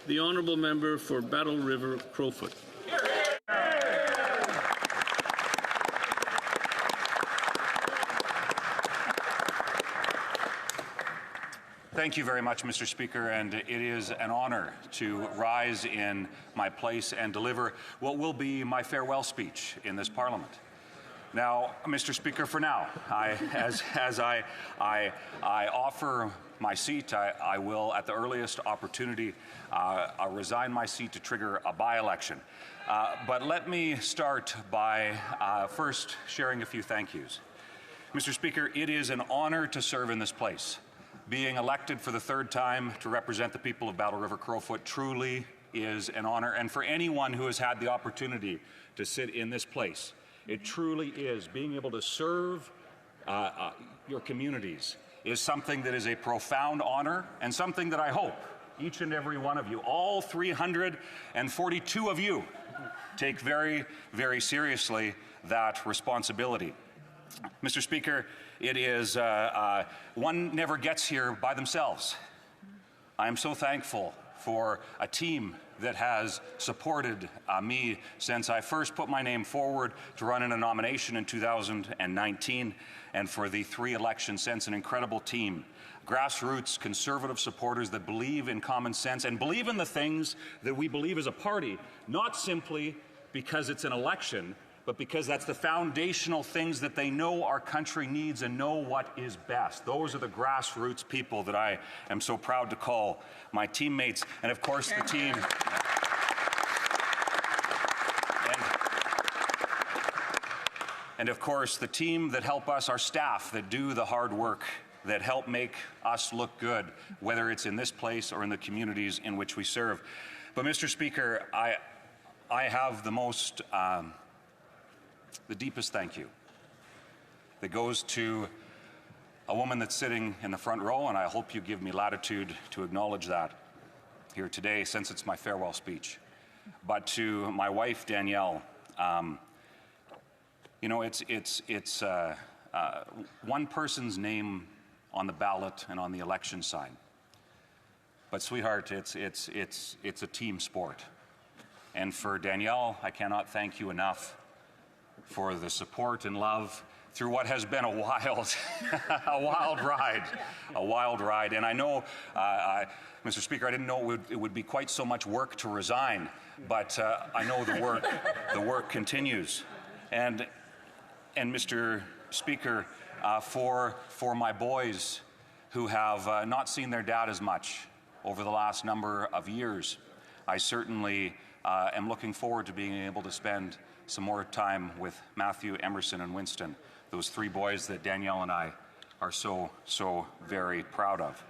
The honourable member for Battle River Crowfoot. Thank you very much, Mr. Speaker, and it is an honour to rise in my place and deliver what will be my farewell speech in this Parliament. Now, Mr. Speaker, for now, as I offer my seat, I will, at the earliest opportunity, resign my seat to trigger a by-election. But let me start by first sharing a few thank yous. Mr. Speaker, it is an honour to serve in this place. Being elected for the third time to represent the people of Battle River Crowfoot truly is an honour, and for anyone who has had the opportunity to sit in this place, it truly is. Being able to serve your communities is something that is a profound honour and something that I hope each and every one of you, all 342 of you, take very, very seriously that responsibility. Mr. Speaker, it is, one never gets here by themselves. I am so thankful for a team that has supported me since I first put my name forward to run in a nomination in 2019, and for the 3 elections since, an incredible team. Grassroots conservative supporters that believe in common sense and believe in the things that we believe as a party, not simply because it's an election, but because that's the foundational things that they know our country needs and know what is best. Those are the grassroots people that I am so proud to call my teammates, and of course the team. And of course the team that help us, our staff that do the hard work, that help make us look good, whether it's in this place or in the communities in which we serve. But Mr. Speaker, I have the deepest thank you that goes to a woman that's sitting in the front row, and I hope you give me latitude to acknowledge that here today since it's my farewell speech. But to my wife, Danielle, you know, it's one person's name on the ballot and on the election sign. But sweetheart, it's a team sport. And for Danielle, I cannot thank you enough for the support and love through what has been a wild ride. And I know, Mr. Speaker, I didn't know it would be quite so much work to resign, but I know the work continues. And Mr. Speaker, for my boys who have not seen their dad as much over the last number of years, I certainly am looking forward to being able to spend some more time with Matthew, Emerson, and Winston, those 3 boys that Danielle and I are so very proud of.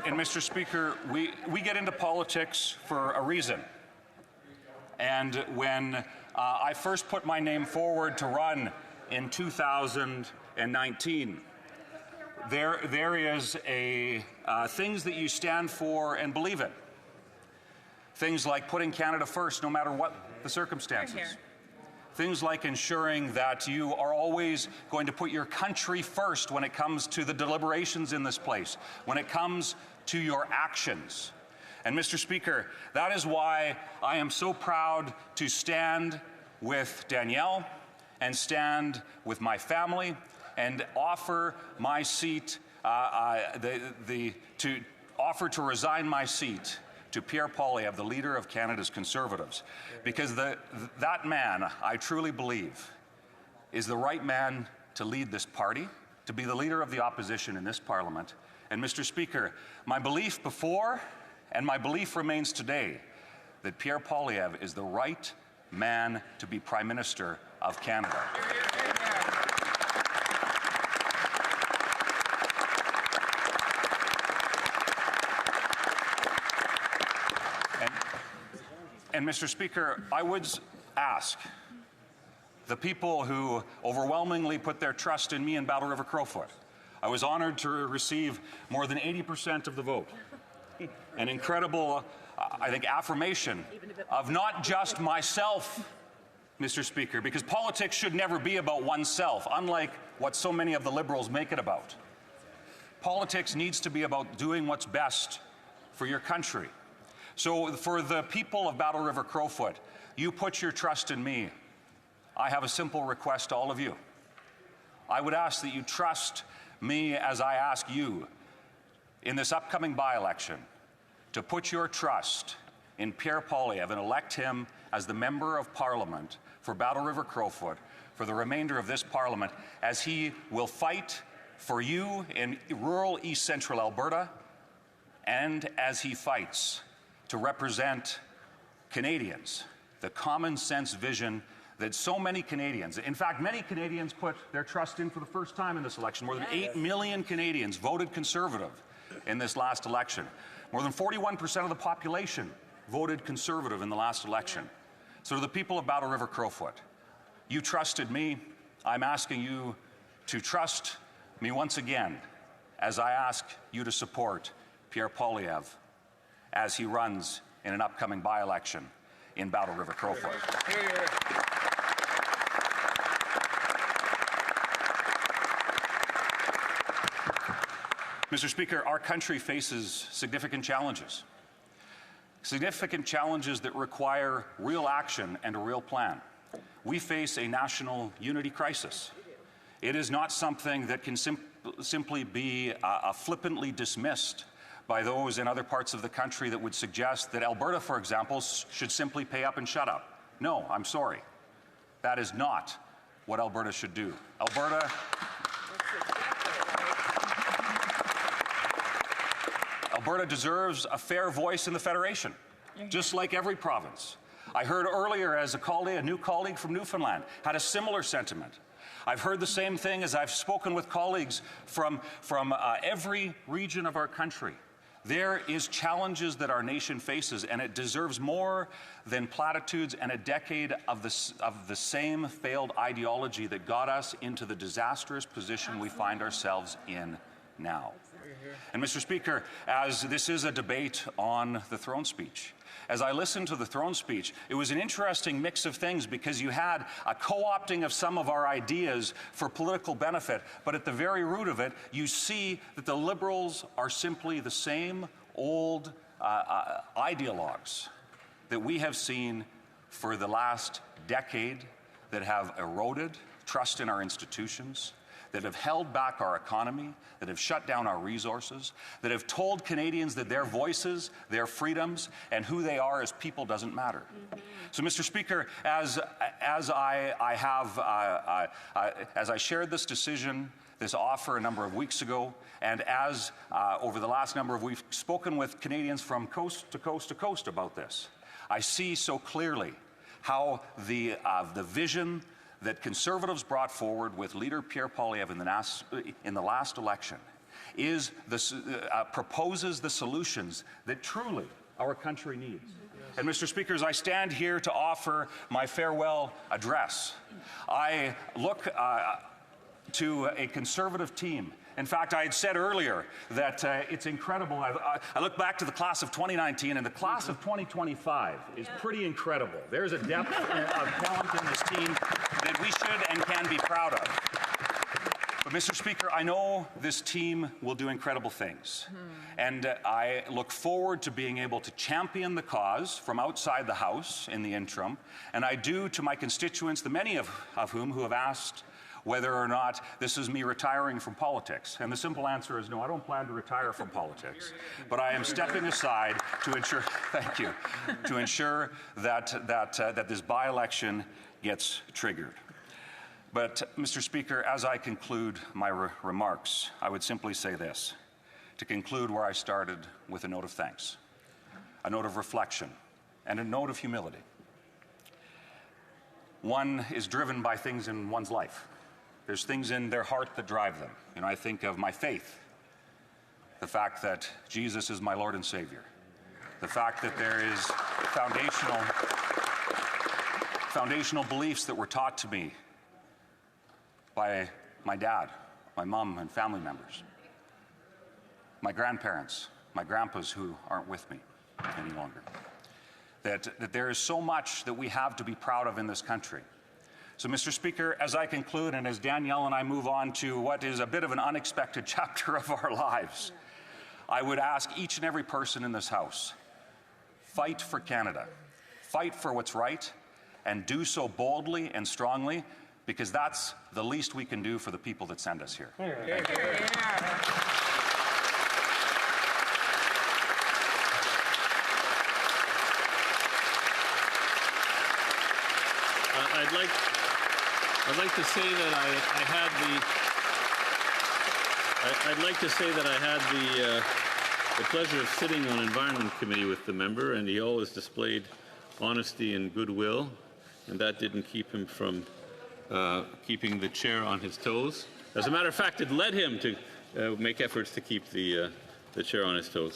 And Mr. Speaker, we get into politics for a reason. And when I first put my name forward to run in 2019, there is things that you stand for and believe in. Things like putting Canada first, no matter what the circumstances. Things like ensuring that you are always going to put your country first when it comes to the deliberations in this place, when it comes to your actions. And Mr. Speaker, that is why I am so proud to stand with Danielle and stand with my family and offer my seat, to offer to resign my seat to Pierre Poilievre, the leader of Canada's Conservatives, because that man, I truly believe, is the right man to lead this party, to be the leader of the opposition in this Parliament. And Mr. Speaker, my belief before and my belief remains today that Pierre Poilievre is the right man to be Prime Minister of Canada. And Mr. Speaker, I would ask the people who overwhelmingly put their trust in me in Battle River Crowfoot. I was honored to receive more than 80% of the vote. An incredible, I think, affirmation of not just myself Mr. Speaker, because politics should never be about oneself, unlike what so many of the Liberals make it about. Politics needs to be about doing what's best for your country. So for the people of Battle River Crowfoot, you put your trust in me. I have a simple request to all of you. I would ask that you trust me as I ask you in this upcoming by-election to put your trust in Pierre Poilievre and elect him as the Member of Parliament for Battle River Crowfoot for the remainder of this Parliament, as he will fight for you in rural East Central Alberta, and as he fights to represent Canadians, the common sense vision that so many Canadians, in fact, many Canadians put their trust in for the first time in this election. More than 8 million Canadians voted Conservative in this last election. More than 41% of the population voted Conservative in the last election. So to the people of Battle River Crowfoot, you trusted me. I'm asking you to trust me once again as I ask you to support Pierre Poilievre as he runs in an upcoming by-election in Battle River Crowfoot. Mr. Speaker, our country faces significant challenges that require real action and a real plan. We face a national unity crisis. It is not something that can simply be flippantly dismissed by those in other parts of the country that would suggest that Alberta, for example, should simply pay up and shut up. No, I'm sorry. That is not what Alberta should do. Alberta deserves a fair voice in the Federation, just like every province. I heard earlier as a new colleague from Newfoundland had a similar sentiment. I've heard the same thing as I've spoken with colleagues from every region of our country. There is challenges that our nation faces, and it deserves more than platitudes and a decade of the same failed ideology that got us into the disastrous position we find ourselves in now. And Mr. Speaker, as this is a debate on the throne speech, as I listened to the throne speech, it was an interesting mix of things because you had a co-opting of some of our ideas for political benefit, but at the very root of it, you see that the Liberals are simply the same old ideologues that we have seen for the last decade that have eroded trust in our institutions, that have held back our economy, that have shut down our resources, that have told Canadians that their voices, their freedoms, and who they are as people doesn't matter. So, Mr. Speaker, as I shared this decision, this offer a number of weeks ago, and as over the last number of weeks spoken with Canadians from coast to coast to coast about this, I see so clearly how the vision that Conservatives brought forward with leader Pierre Poilievre in the last election proposes the solutions that truly our country needs. And Mr. Speaker, as I stand here to offer my farewell address, I look to a Conservative team. In fact, I had said earlier that it's incredible. I look back to the class of 2019, and the class of 2025 is pretty incredible. There's a depth of talent in this team that we should and can be proud of. But, Mr. Speaker, I know this team will do incredible things. And I look forward to being able to champion the cause from outside the House in the interim. And I do to my constituents, the many of whom who have asked whether or not this is me retiring from politics. And the simple answer is no, I don't plan to retire from politics. But I am stepping aside to ensure, thank you, to ensure that this by-election gets triggered. But, Mr. Speaker, as I conclude my remarks, I would simply say this, to conclude where I started with a note of thanks, a note of reflection, and a note of humility. One is driven by things in one's life. There's things in their heart that drive them. You know, I think of my faith, the fact that Jesus is my Lord and Savior, the fact that there is foundational beliefs that were taught to me by my dad, my mom, and family members, my grandparents, my grandpas who aren't with me any longer. that there is so much that we have to be proud of in this country. So, Mr. Speaker, as I conclude and as Danielle and I move on to what is a bit of an unexpected chapter of our lives, I would ask each and every person in this House, fight for Canada, fight for what's right, and do so boldly and strongly, because that's the least we can do for the people that send us here. Thank you. I'd like to say that I had the pleasure of sitting on Environment Committee with the member, and he always displayed honesty and goodwill, and that didn't keep him from keeping the chair on his toes. As a matter of fact, it led him to make efforts to keep the chair on his toes.